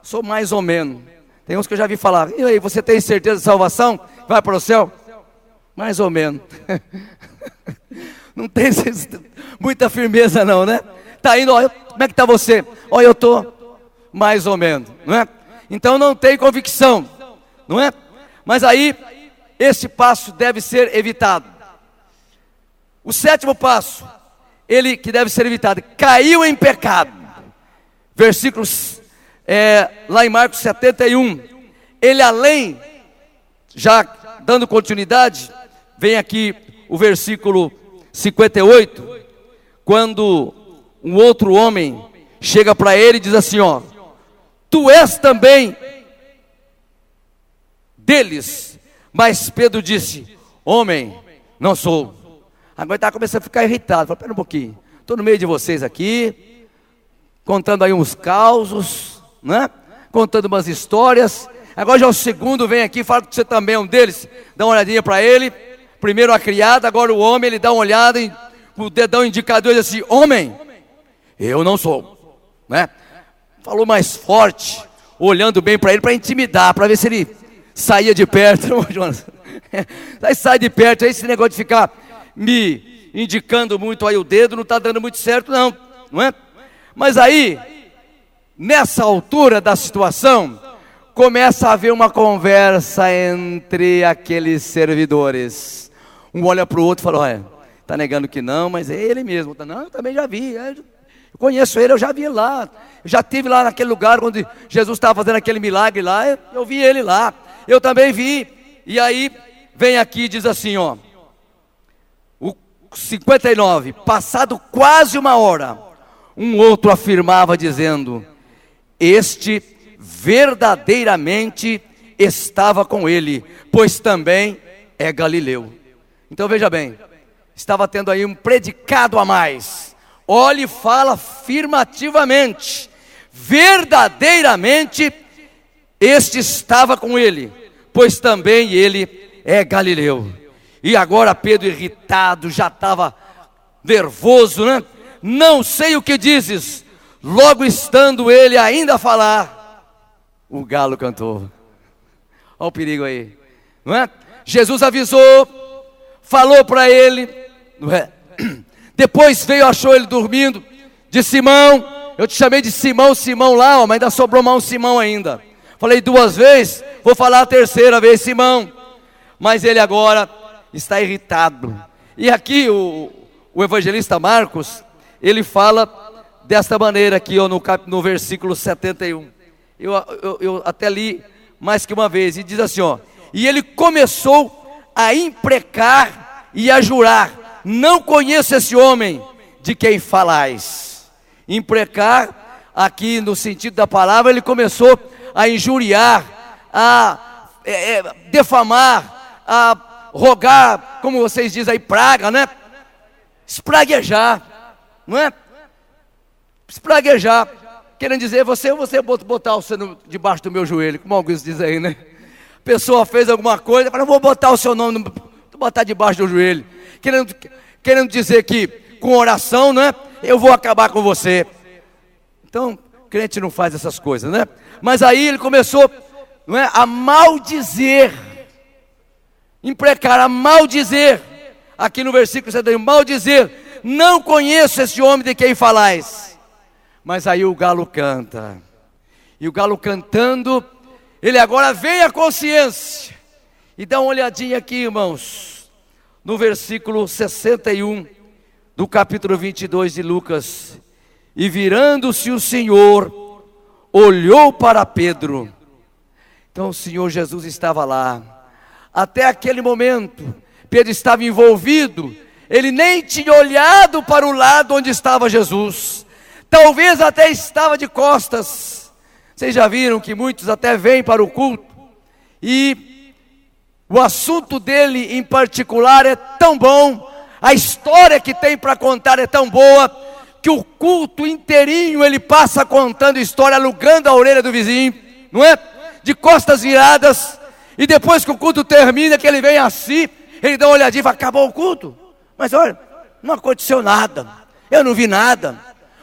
sou mais ou menos. Tem uns que eu já vi falar: e aí, você tem certeza de salvação? Vai para o céu? Mais ou menos. Não tem muita firmeza não, né? Está indo, olha, como é que está você? Olha, eu estou mais ou menos, não é? Então não tem convicção, não é? Mas aí, esse passo deve ser evitado. O sétimo passo, ele que deve ser evitado: caiu em pecado. Versículos, lá em Marcos 71, ele além, já dando continuidade, vem aqui o versículo 58, quando um outro homem chega para ele e diz assim: ó, tu és também deles. Mas Pedro disse: homem, não sou. Agora está começando a ficar irritado. Falei: espera um pouquinho, estou no meio de vocês aqui, contando aí uns causos, né? Contando umas histórias. Agora já o segundo vem aqui e fala que você também é um deles. Dá uma olhadinha para ele. Primeiro a criada, agora o homem. Ele dá uma olhada, com o dedão indicador e diz assim: homem, eu não sou, né? Falou mais forte, olhando bem para ele, para intimidar, para ver se ele saía de perto. Aí sai de perto. Aí esse negócio de ficar me indicando muito aí o dedo não está dando muito certo, não é? Mas aí, nessa altura da situação, começa a haver uma conversa entre aqueles servidores. Um olha para o outro e fala: olha, está negando que não, mas é ele mesmo. Não, eu também já vi, eu conheço ele, eu já vi ele lá. Eu já estive lá naquele lugar onde Jesus estava fazendo aquele milagre lá, eu vi ele lá. Eu também vi. E aí, vem aqui e diz assim, ó, o 59, passado quase uma hora, um outro afirmava dizendo: este verdadeiramente estava com ele, pois também é galileu. Então veja bem, estava tendo aí um predicado a mais. Olhe e fala afirmativamente: verdadeiramente este estava com ele, pois também ele é galileu. E agora Pedro, irritado, já estava nervoso, né? Não sei o que dizes. Logo estando ele ainda a falar, o galo cantou. Olha o perigo aí, não é? Jesus avisou, falou para ele, não é? Depois veio, achou ele dormindo, de Simão. Eu te chamei de Simão, Simão lá, ó, mas ainda sobrou mais um Simão ainda. Falei 2 vezes, vou falar a 3ª vez, Simão. Mas ele agora está irritado. E aqui o evangelista Marcos, ele fala desta maneira aqui, ó, no versículo 71. Eu até li mais que uma vez, e diz assim, ó: e ele começou a imprecar e a jurar: não conheço esse homem de quem falais. Imprecar, aqui no sentido da palavra, ele começou a injuriar, a defamar, a rogar, como vocês dizem aí, praga, né? Espraguejar, não é? Espraguejar, querendo dizer, você botar o seu debaixo do meu joelho, como alguns dizem aí, né? A pessoa fez alguma coisa, fala: vou botar o seu nome, botar debaixo do joelho, querendo dizer que com oração, né, eu vou acabar com você. Então, crente não faz essas coisas, né? Mas aí ele começou, não é, a maldizer, imprecar, a maldizer, aqui no versículo 71, maldizer: não conheço esse homem de quem falais. Mas aí o galo canta, e o galo cantando, ele agora vem à consciência. E dá uma olhadinha aqui, irmãos, no versículo 61 do capítulo 22 de Lucas. E virando-se o Senhor, olhou para Pedro. Então o Senhor Jesus estava lá. Até aquele momento, Pedro estava envolvido, ele nem tinha olhado para o lado onde estava Jesus. Talvez até estava de costas. Vocês já viram que muitos até vêm para o culto, e o assunto dele em particular é tão bom, a história que tem para contar é tão boa, que o culto inteirinho ele passa contando história, alugando a orelha do vizinho, não é? De costas viradas. E depois que o culto termina, que ele vem assim, ele dá uma olhadinha e fala: acabou o culto? Mas olha, não aconteceu nada, eu não vi nada.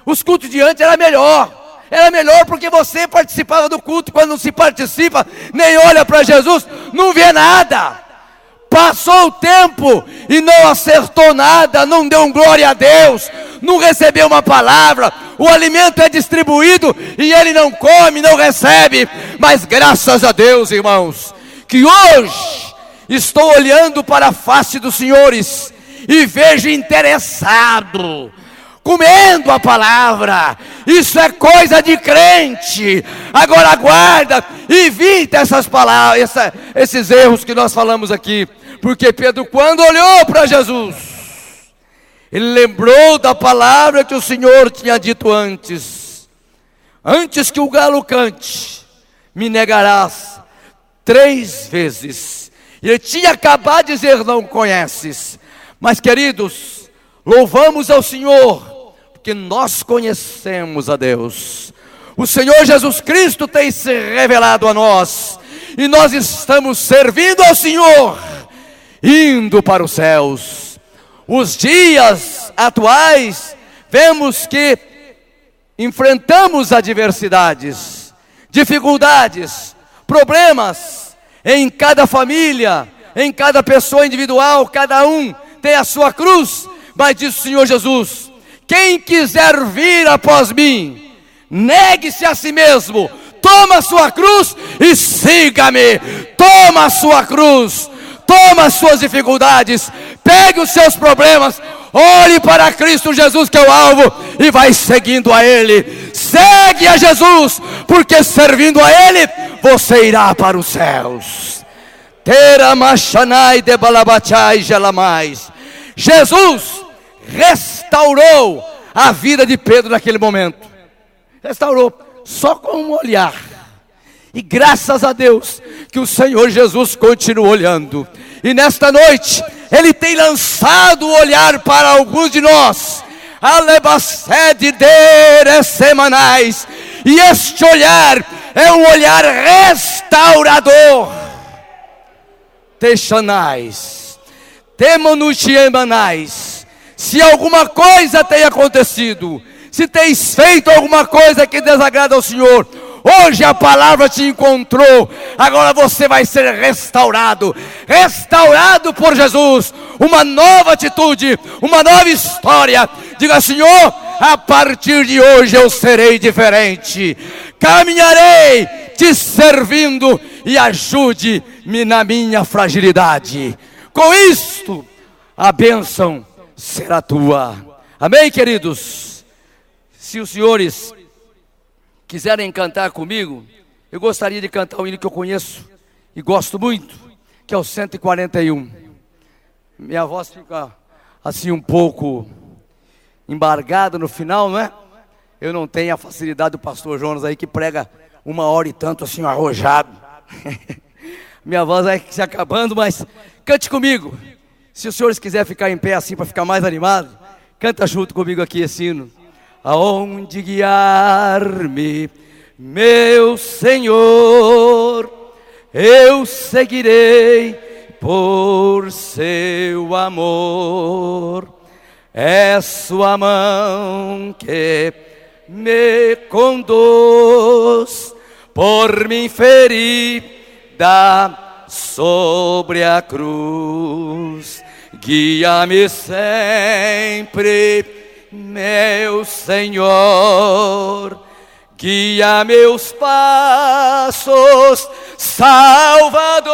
Os cultos de antes era melhor porque você participava do culto. Quando não se participa, nem olha para Jesus, não vê nada. Passou o tempo e não acertou nada, não deu um glória a Deus, não recebeu uma palavra, o alimento é distribuído e ele não come, não recebe. Mas graças a Deus, irmãos, que hoje estou olhando para a face dos senhores e vejo interessado, comendo a palavra. Isso é coisa de crente. Agora aguarda, evita essas palavras, esses erros que nós falamos aqui. Porque Pedro, quando olhou para Jesus, ele lembrou da palavra que o Senhor tinha dito antes: antes que o galo cante, me negarás 3 vezes. E ele tinha acabado de dizer: não conheces. Mas, queridos, louvamos ao Senhor, porque nós conhecemos a Deus. O Senhor Jesus Cristo tem se revelado a nós, e nós estamos servindo ao Senhor, indo para os céus. Os dias atuais, vemos que enfrentamos adversidades, dificuldades, problemas em cada família, em cada pessoa individual. Cada um tem a sua cruz, mas diz o Senhor Jesus: quem quiser vir após mim, negue-se a si mesmo, toma a sua cruz e siga-me. Toma a sua cruz, toma as suas dificuldades, pegue os seus problemas, olhe para Cristo Jesus, que é o alvo, e vai seguindo a Ele. Segue a Jesus, porque servindo a Ele, você irá para os céus. Teramachanai de balabachai gelamais. Jesus restaurou a vida de Pedro naquele momento. Restaurou, só com um olhar. E graças a Deus que o Senhor Jesus continua olhando. E nesta noite Ele tem lançado o olhar para alguns de nós. Alebacede deres semanais. E este olhar é um olhar restaurador. Texanais, temonutiembanais. Se alguma coisa tem acontecido, se tens feito alguma coisa que desagrada ao Senhor, hoje a palavra te encontrou. Agora você vai ser restaurado, restaurado por Jesus. Uma nova atitude, uma nova história. Diga: Senhor, a partir de hoje eu serei diferente. Caminharei te servindo, e ajude-me na minha fragilidade. Com isto, a bênção será tua. Amém, queridos? Se os senhores quiserem cantar comigo, eu gostaria de cantar um hino que eu conheço e gosto muito, que é o 141. Minha voz fica assim um pouco embargada no final, não é? Eu não tenho a facilidade do pastor Jonas aí, que prega 1 hora e tanto assim, arrojado. Minha voz vai se acabando, mas cante comigo. Se os senhores quiserem ficar em pé assim para ficar mais animado, canta junto comigo aqui esse hino. Aonde guiar-me, meu Senhor, eu seguirei por seu amor. É sua mão que me conduz por mim ferida sobre a cruz. Guia-me sempre, meu Senhor, guia meus passos, Salvador.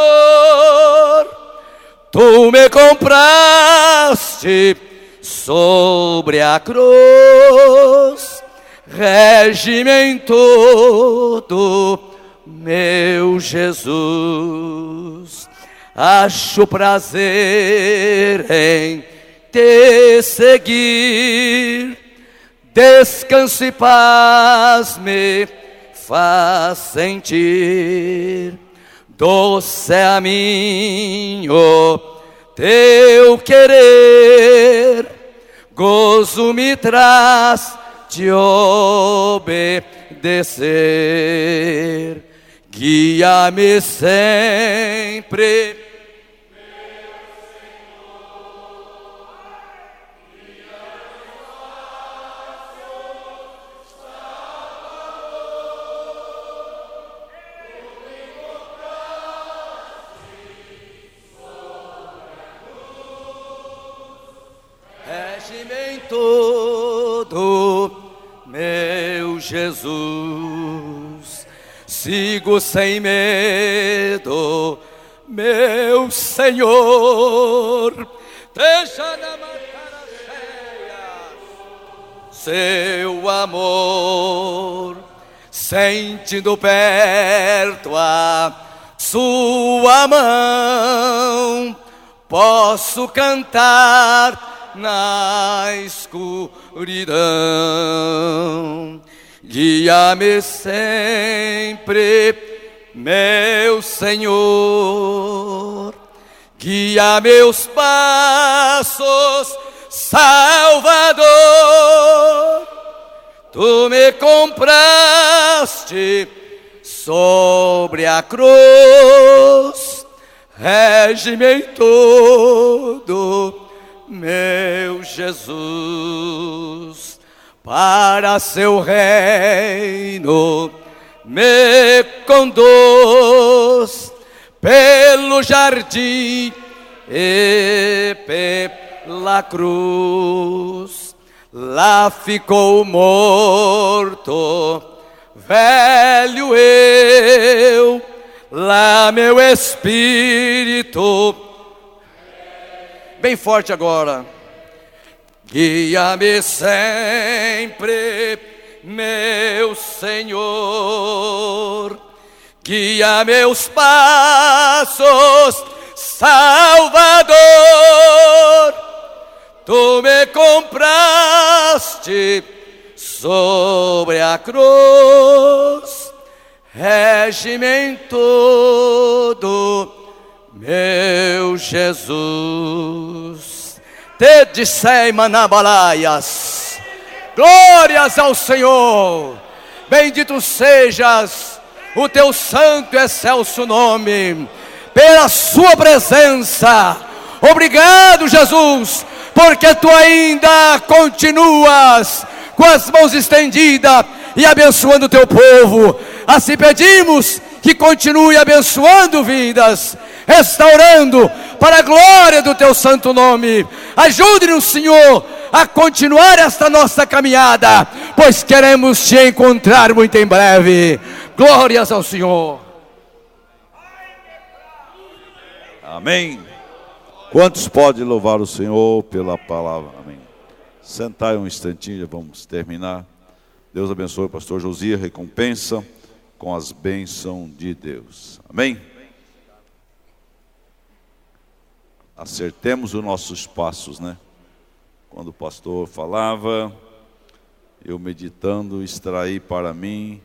Tu me compraste sobre a cruz, rege-me em tudo, meu Jesus. Acho prazer em te seguir, descanso e paz me faz sentir. Doce é a mim o teu querer, gozo me traz de obedecer. Guia-me sempre, todo, meu Jesus. Sigo sem medo, meu Senhor. Deixa na macara cheia seu amor, sentindo perto a sua mão, posso cantar na escuridão. Guia-me sempre, meu Senhor. Guia meus passos, Salvador. Tu me compraste sobre a cruz, rege-me em tudo, meu Jesus. Para seu reino me conduz pelo jardim e pela cruz. Lá ficou morto, velho eu, lá meu espírito. Bem forte agora. Guia-me sempre, meu Senhor. Guia meus passos, Salvador. Tu me compraste sobre a cruz, rege-me em tudo, meu Jesus. Te dissei, manabalaias, glórias ao Senhor. Bendito sejas o teu santo e excelso nome, pela sua presença. Obrigado, Jesus, porque tu ainda continuas com as mãos estendidas e abençoando o teu povo. Assim pedimos que continue abençoando vidas, restaurando para a glória do teu santo nome. Ajude-nos, Senhor, a continuar esta nossa caminhada, pois queremos te encontrar muito em breve. Glórias ao Senhor. Amém. Quantos podem louvar o Senhor pela palavra? Amém. Sentai um instantinho, vamos terminar. Deus abençoe o pastor Josias, recompensa com as bênçãos de Deus. Amém. Acertemos os nossos passos, né? Quando o pastor falava, eu meditando, extraí para mim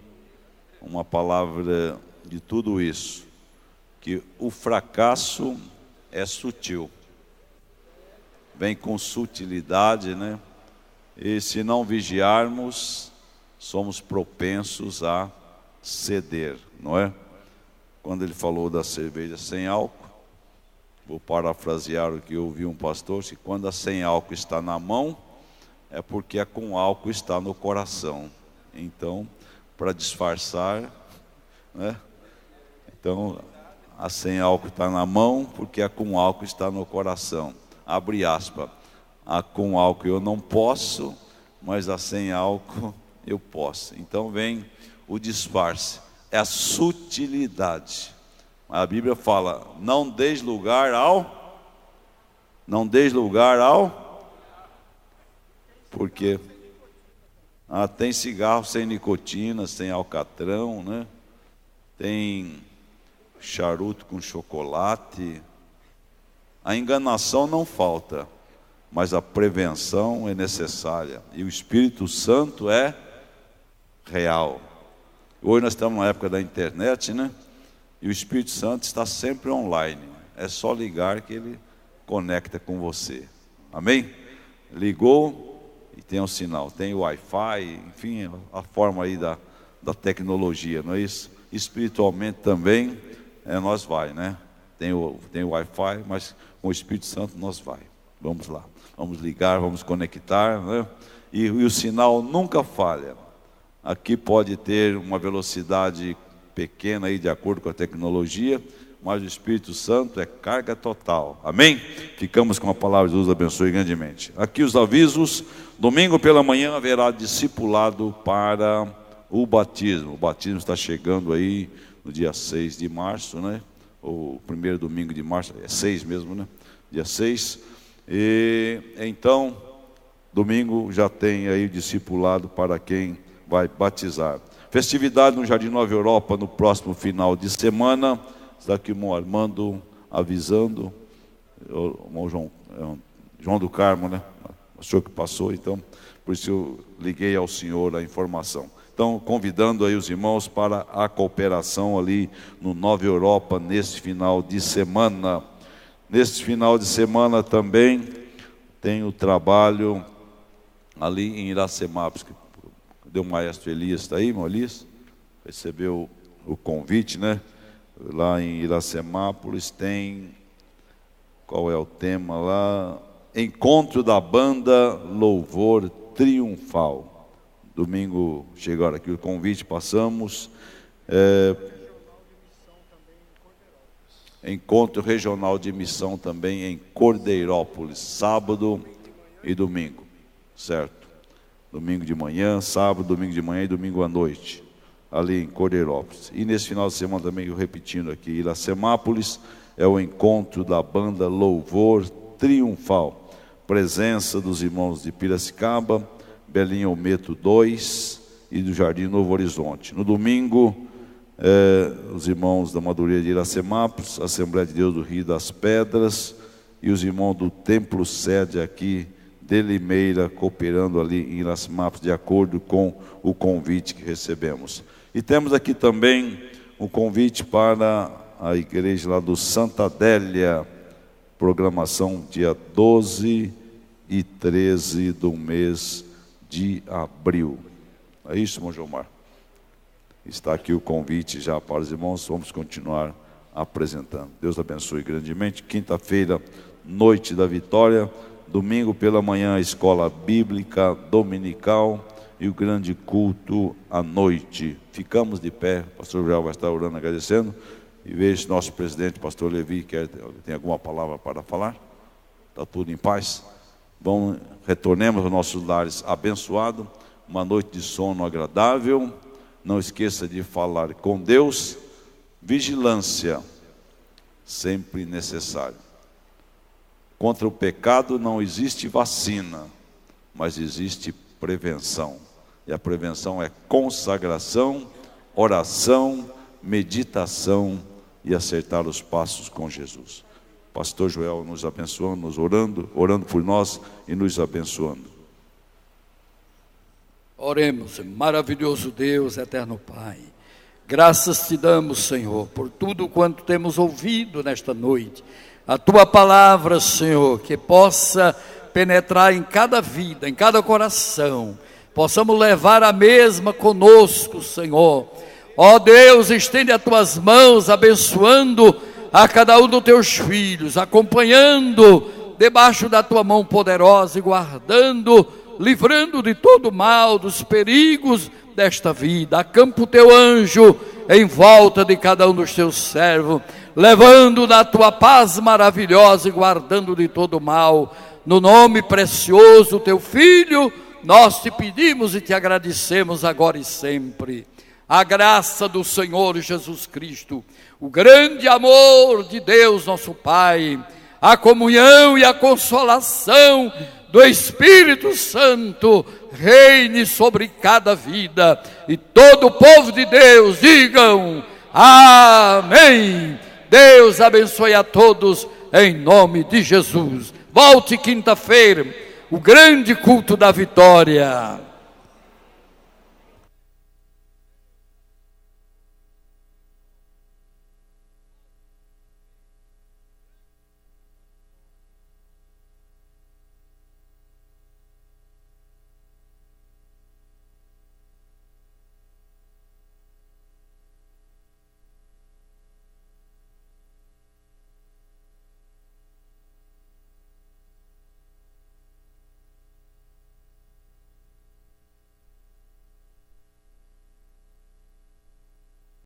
uma palavra de tudo isso, que o fracasso é sutil, vem com sutilidade, né? E se não vigiarmos, somos propensos a ceder, não é? Quando ele falou da cerveja sem álcool, vou parafrasear o que eu ouvi um pastor, que quando a sem álcool está na mão, é porque a com álcool está no coração. Então, para disfarçar, né? Então, a sem álcool está na mão, porque a com álcool está no coração. Abre aspas. A com álcool eu não posso, mas a sem álcool eu posso. Então vem o disfarce, é a sutilidade. A Bíblia fala, não deis lugar ao, porque tem cigarro sem nicotina, sem alcatrão, né? Tem charuto com chocolate. A enganação não falta, mas a prevenção é necessária. E o Espírito Santo é real. Hoje nós estamos na época da internet, né? E o Espírito Santo está sempre online. É só ligar que ele conecta com você. Amém? Ligou e tem um sinal. Tem o Wi-Fi, enfim, a forma aí da tecnologia, não é isso? Espiritualmente também, nós vai, né? Tem o Wi-Fi, mas com o Espírito Santo nós vai. Vamos lá. Vamos ligar, vamos conectar, né? E o sinal nunca falha. Aqui pode ter uma velocidade pequena aí de acordo com a tecnologia, mas o Espírito Santo é carga total. Amém? Ficamos com a palavra de Deus, abençoe grandemente. Aqui os avisos: domingo pela manhã haverá discipulado para o batismo. O batismo está chegando aí no dia 6 de março, né? O primeiro domingo de março, é 6 mesmo, né? Dia 6. E então, domingo já tem aí o discipulado para quem vai batizar. Festividade no Jardim Nova Europa no próximo final de semana. Está aqui o irmão Armando avisando, o irmão João do Carmo, né? O senhor que passou, então, por isso eu liguei ao senhor a informação. Então, Então, convidando aí os irmãos para a cooperação ali no Nova Europa neste final de semana. Neste final de semana também tem o trabalho ali em Iracemápolis. Cadê o maestro Elias? Está aí, irmão Elias? Recebeu o convite, né? Lá em Iracemápolis tem... Qual é o tema lá? Encontro da banda Louvor Triunfal. Domingo chegaram aqui o convite, passamos. Encontro regional de missão também em Cordeirópolis, sábado e domingo, certo? Domingo de manhã, sábado, domingo de manhã e domingo à noite, ali em Cordeirópolis. E nesse final de semana também, eu repetindo aqui, Iracemápolis, é o encontro da banda Louvor Triunfal. Presença dos irmãos de Piracicaba, Belinha Almeto 2 e do Jardim Novo Horizonte. No domingo, os irmãos da Madureira de Iracemápolis, Assembleia de Deus do Rio das Pedras e os irmãos do Templo Sede aqui de Limeira, cooperando ali em Iracemápolis, de acordo com o convite que recebemos. E temos aqui também um convite para a igreja lá do Santa Adélia, programação dia 12 e 13 do mês de abril. É isso, irmão Gilmar? Está aqui o convite já para os irmãos, vamos continuar apresentando. Deus abençoe grandemente. Quinta-feira, noite da vitória. Domingo pela manhã, a escola bíblica dominical e o grande culto à noite. Ficamos de pé, o pastor Joel vai estar orando, agradecendo. E vejo nosso presidente, pastor Levi, tem alguma palavra para falar? Está tudo em paz? Retornemos aos nossos lares abençoados. Uma noite de sono agradável. Não esqueça de falar com Deus. Vigilância, sempre necessário. Contra o pecado não existe vacina, mas existe prevenção. E a prevenção é consagração, oração, meditação e acertar os passos com Jesus. Pastor Joel nos abençoando, nos orando por nós e nos abençoando. Oremos, maravilhoso Deus, eterno Pai. Graças te damos, Senhor, por tudo quanto temos ouvido nesta noite. A tua palavra, Senhor, que possa penetrar em cada vida, em cada coração. Possamos levar a mesma conosco, Senhor. Ó Deus, estende as tuas mãos, abençoando a cada um dos teus filhos, acompanhando debaixo da tua mão poderosa e guardando, livrando de todo mal, dos perigos desta vida. Acampa o teu anjo em volta de cada um dos teus servos, levando na tua paz maravilhosa e guardando de todo mal. No nome precioso do teu Filho, nós te pedimos e te agradecemos agora e sempre. A graça do Senhor Jesus Cristo, o grande amor de Deus nosso Pai, a comunhão e a consolação do Espírito Santo reine sobre cada vida, e todo o povo de Deus digam amém. Deus abençoe a todos em nome de Jesus. Volte quinta-feira, o grande culto da vitória.